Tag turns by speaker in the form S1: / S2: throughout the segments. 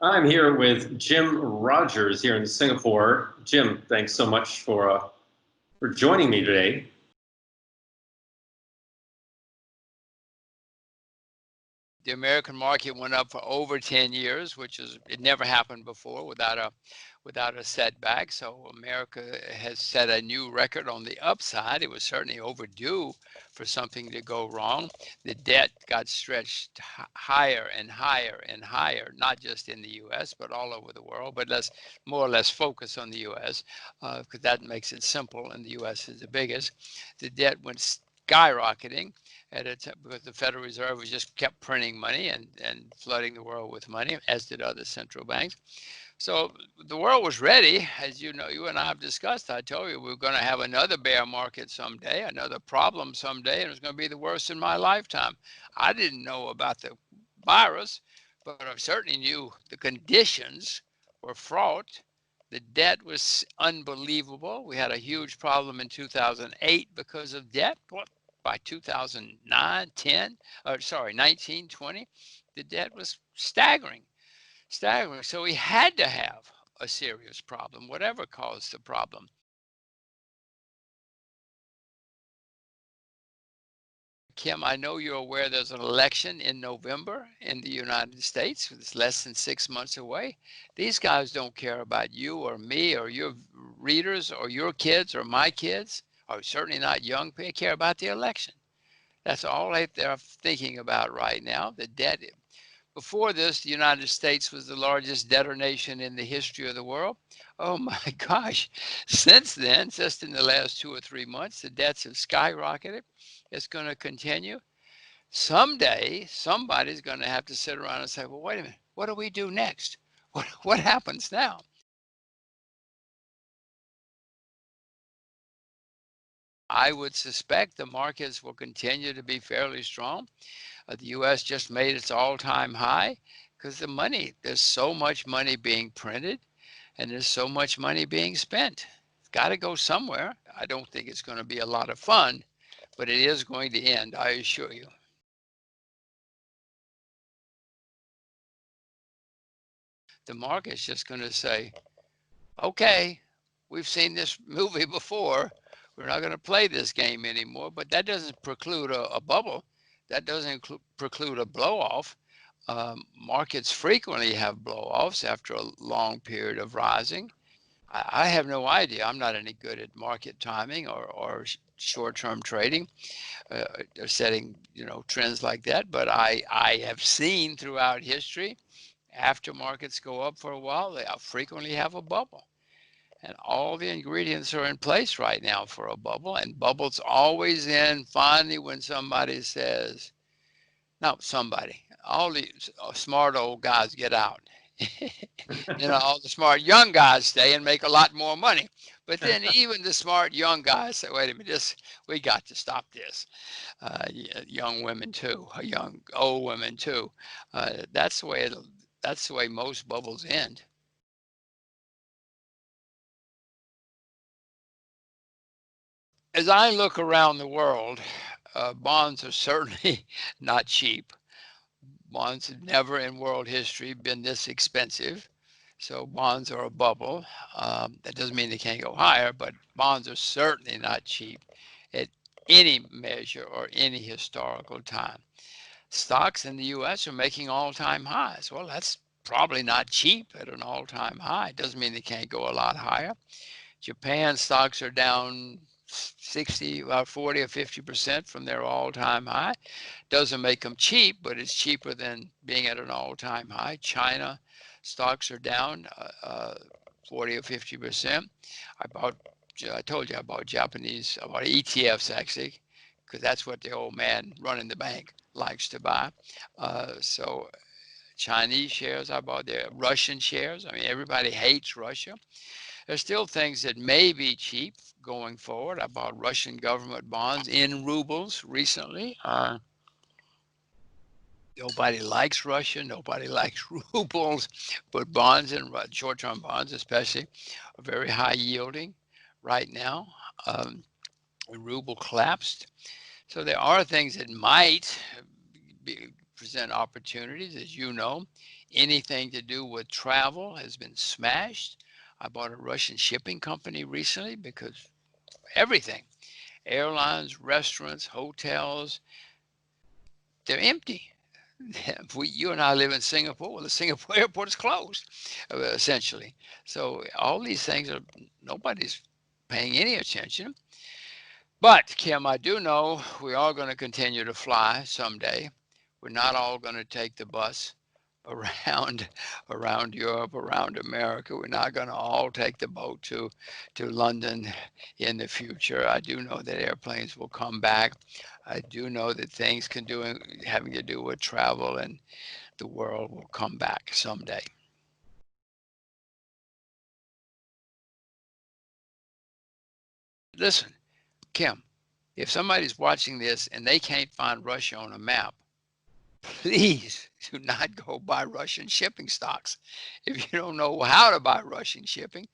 S1: I'm here with Jim Rogers here in Singapore. Jim, thanks so much for joining me today.
S2: The American market went up for over 10 years, which is it never happened before without a setback. So America has set a new record on the upside. It was certainly overdue for something to go wrong. The debt got stretched higher and higher and higher, not just in the U.S. but all over the world. But let's more or less focus on the U.S. Because that makes it simple, and the U.S. is the biggest. The debt went skyrocketing because the Federal Reserve was just kept printing money and flooding the world with money, as did other central banks. So the world was ready, as you know, you and I have discussed. I told you we were going to have another bear market someday, another problem someday, and it was going to be the worst in my lifetime. I didn't know about the virus, but I certainly knew the conditions were fraught. The debt was unbelievable. We had a huge problem in 2008 because of debt. What, by 2009, 10, or sorry, 19, 20, the debt was staggering. So we had to have a serious problem, whatever caused the problem. Kim, I know you're aware there's an election in November in the United States. It's less than 6 months away. These guys don't care about you or me or your readers or your kids or my kids, or certainly not young people. They care about the election. That's all they're thinking about right now. The debt. Before this, the United States was the largest debtor nation in the history of the world. Oh my gosh. Since then, just in the last 2 or 3 months, the debts have skyrocketed. It's going to continue. Someday, somebody's going to have to sit around and say, well, wait a minute, what do we do next? What happens now? I would suspect the markets will continue to be fairly strong. The U.S. just made its all-time high because there's so much money being printed and there's so much money being spent. It's got to go somewhere. I don't think it's going to be a lot of fun, but it is going to end, I assure you. The market's just going to say, okay, we've seen this movie before. We're not going to play this game anymore. But that doesn't preclude a bubble. That doesn't preclude a blow off. Markets frequently have blow offs after a long period of rising. I have no idea. I'm not any good at market timing or short-term trading or setting trends like that. But I have seen throughout history, after markets go up for a while, they frequently have a bubble. And all the ingredients are in place right now for a bubble. And bubbles always end finally when somebody says, no, somebody, all these smart old guys get out. All the smart young guys stay and make a lot more money. But then even the smart young guys say, wait a minute, we got to stop this. Young women too, young old women too. That's the way most bubbles end. As I look around the world, bonds are certainly not cheap. Bonds have never in world history been this expensive. So bonds are a bubble. That doesn't mean they can't go higher, but bonds are certainly not cheap at any measure or any historical time. Stocks in the US are making all-time highs. Well, that's probably not cheap at an all-time high. It doesn't mean they can't go a lot higher. Japan stocks are down 60, 40 or 50% from their all-time high. Doesn't make them cheap, but it's cheaper than being at an all-time high. China stocks are down 40 or 50%. I told you I bought ETFs actually, because that's what the old man running the bank likes to buy. So Chinese shares I bought there, Russian shares. I mean, everybody hates Russia. There's still things that may be cheap going forward. I bought Russian government bonds in rubles recently. Nobody likes Russia. Nobody likes rubles, but bonds and short-term bonds, especially, are very high yielding right now. The ruble collapsed, so there are things that might present opportunities, as you know. Anything to do with travel has been smashed. I bought a Russian shipping company recently because everything, airlines, restaurants, hotels, they're empty. You and I live in Singapore. Well, the Singapore airport is closed, essentially. So all these things are, nobody's paying any attention. But Kim, I do know we are going to continue to fly someday. We're not all going to take the bus around around Europe, around America. We're not going to all take the boat to London in the future. I do know that airplanes will come back. I do know that things having to do with travel and the world will come back someday. Listen, Kim, if somebody's watching this and they can't find Russia on a map, please do not go buy Russian shipping stocks. If you don't know how to buy Russian shipping,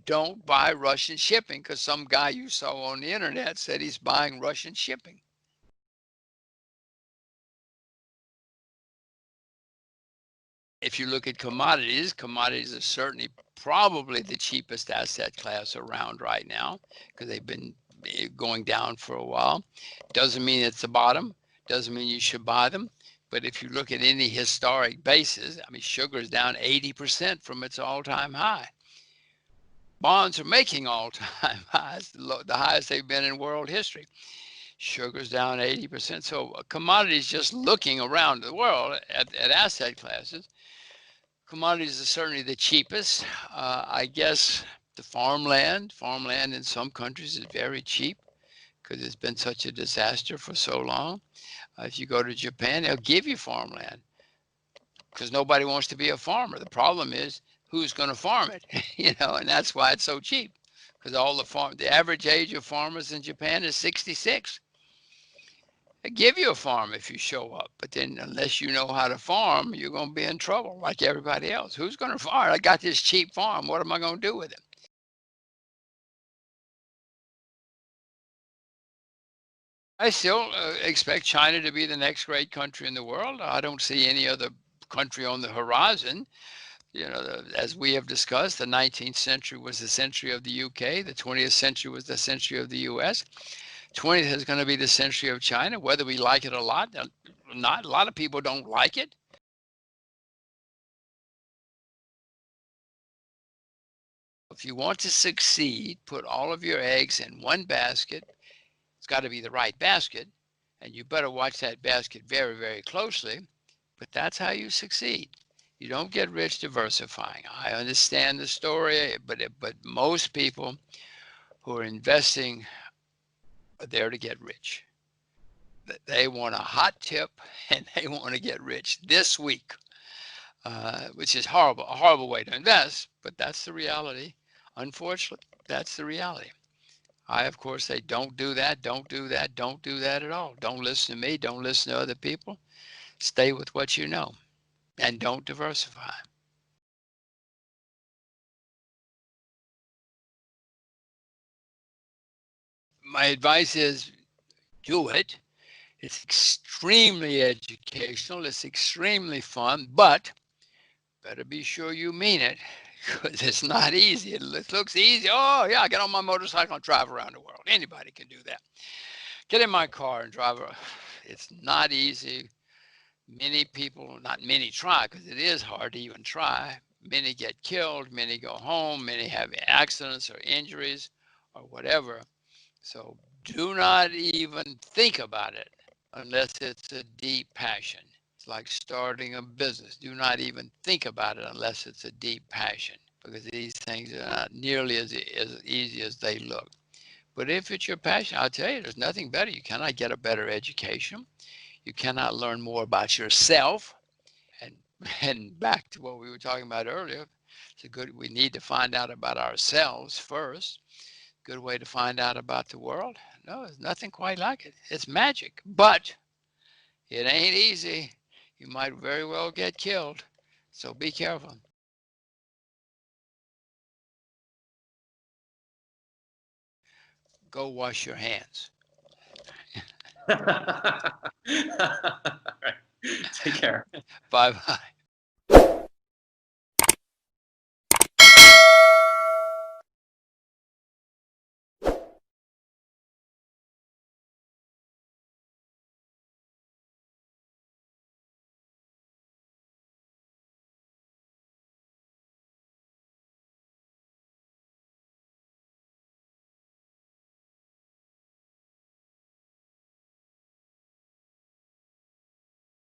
S2: don't buy Russian shipping because some guy you saw on the internet said he's buying Russian shipping. If you look at commodities, commodities are certainly probably the cheapest asset class around right now because they've been going down for a while. Doesn't mean it's the bottom, doesn't mean you should buy them. But if you look at any historic basis, I mean, sugar is down 80% from its all-time high. Bonds are making all-time highs, the highest they've been in world history. Sugar's down 80%. So commodities, just looking around the world at asset classes, commodities are certainly the cheapest. I guess the farmland in some countries is very cheap because it's been such a disaster for so long. If you go to Japan, they'll give you farmland because nobody wants to be a farmer. The problem is who's going to farm it, and that's why it's so cheap. Because the average age of farmers in Japan is 66. They give you a farm if you show up, but then unless you know how to farm, you're going to be in trouble like everybody else. Who's going to farm? I got this cheap farm. What am I going to do with it? I still expect China to be the next great country in the world. I don't see any other country on the horizon. As we have discussed, the 19th century was the century of the UK. The 20th century was the century of the US. 20th is going to be the century of China, whether we like it or not. A lot of people don't like it. If you want to succeed, put all of your eggs in one basket. It's got to be the right basket, and you better watch that basket very, very closely. But that's how you succeed. You don't get rich diversifying. I understand the story, but most people who are investing are there to get rich. They want a hot tip and they want to get rich this week, which is horrible, a horrible way to invest, but that's the reality. Unfortunately, that's the reality. I, of course, say don't do that, don't do that, don't do that at all. Don't listen to me, don't listen to other people. Stay with what you know and don't diversify. My advice is do it. It's extremely educational, it's extremely fun, but better be sure you mean it because it's not easy. It looks easy. Oh, yeah, I get on my motorcycle and drive around the world. Anybody can do that. Get in my car and drive around. It's not easy. Many people, not many try because it is hard to even try. Many get killed, many go home, many have accidents or injuries or whatever. So do not even think about it unless it's a deep passion. It's like starting a business. Do not even think about it unless it's a deep passion because these things are not nearly as easy as they look. But if it's your passion, I'll tell you, there's nothing better. You cannot get a better education. You cannot learn more about yourself. And and back to what we were talking about earlier, we need to find out about ourselves first. Good way to find out about the world. No, there's nothing quite like it. It's magic, but it ain't easy. You might very well get killed. So be careful. Go wash your hands.
S1: Right. Take care.
S2: Bye bye.